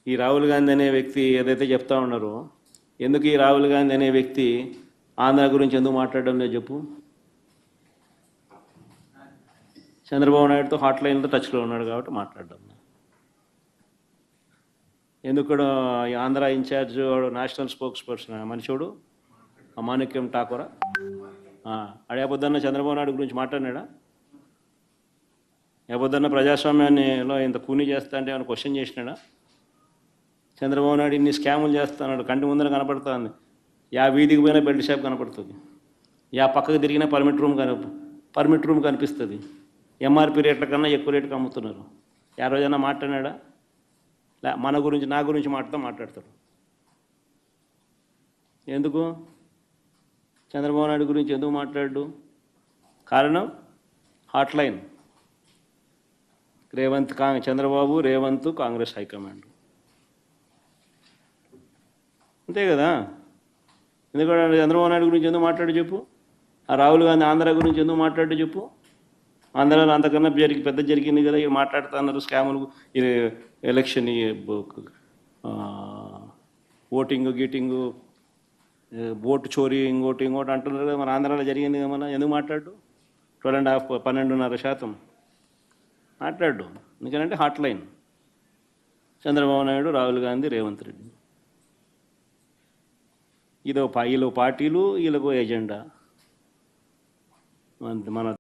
ఈ రాహుల్ గాంధీ అనే వ్యక్తి ఏదైతే చెప్తా ఉన్నారో, ఎందుకు ఈ రాహుల్ గాంధీ అనే వ్యక్తి ఆంధ్ర గురించి ఎందుకు మాట్లాడడం లేదు చెప్పు. చంద్రబాబు నాయుడుతో హాట్ లైన్తో టచ్లో ఉన్నాడు కాబట్టి మాట్లాడడం. ఎందుకు కూడా ఈ Andhra in-charge national spokesperson మనిషిడు మాణిక్యం ఠాకూరా అడే పొద్దున్న చంద్రబాబు నాయుడు గురించి మాట్లాడినాడా? ఏ పొద్దున్న ప్రజాస్వామ్యాన్నిలో ఇంత కూని చేస్తా అంటే ఏమైనా క్వశ్చన్ చేసినాడా? చంద్రబాబు నాయుడు ఇన్ని స్కాములు చేస్తున్నాడు, కంటి ముందర కనపడుతుంది. యా వీధికి పోయినా బెల్ట్ షాప్ కనపడుతుంది, యా పక్కకు తిరిగినా పర్మిట్ రూమ్ కనిపిస్తుంది. ఎంఆర్పి రేట్ల కన్నా ఎక్కువ రేటుకి అమ్ముతున్నారు. యా రోజైనా మాట్లాడినాడా? మన గురించి నా గురించి మాట్లాడతాడు. ఎందుకు చంద్రబాబు నాయుడు గురించి ఎందుకు మాట్లాడు? కారణం hot line. Chandrababu Revanth Congress high command, అంతే కదా. ఎందుకంటే చంద్రబాబు నాయుడు గురించి ఎందుకు మాట్లాడు చెప్పు. ఆ రాహుల్ గాంధీ ఆంధ్ర గురించి ఎందుకు మాట్లాడు చెప్పు. ఆంధ్రాలో అంతకన్నా పెద్ద జరిగింది కదా, ఇవి మాట్లాడుతున్నారు. స్కాములు, ఇది ఎలక్షన్, ఓటింగ్ గీటింగు, ఓటు చోరీ, ఇంకోటి అంటున్నారు కదా. మన ఆంధ్రాలో జరిగింది కదా, మన ఎందుకు మాట్లాడు? 12.5% మాట్లాడు. ఎందుకంటే హాట్ లైన్ చంద్రబాబు నాయుడు, రాహుల్ గాంధీ, రేవంత్ రెడ్డి. వీళ్ళు పార్టీలు, వీళ్ళకు ఎజెండా. మన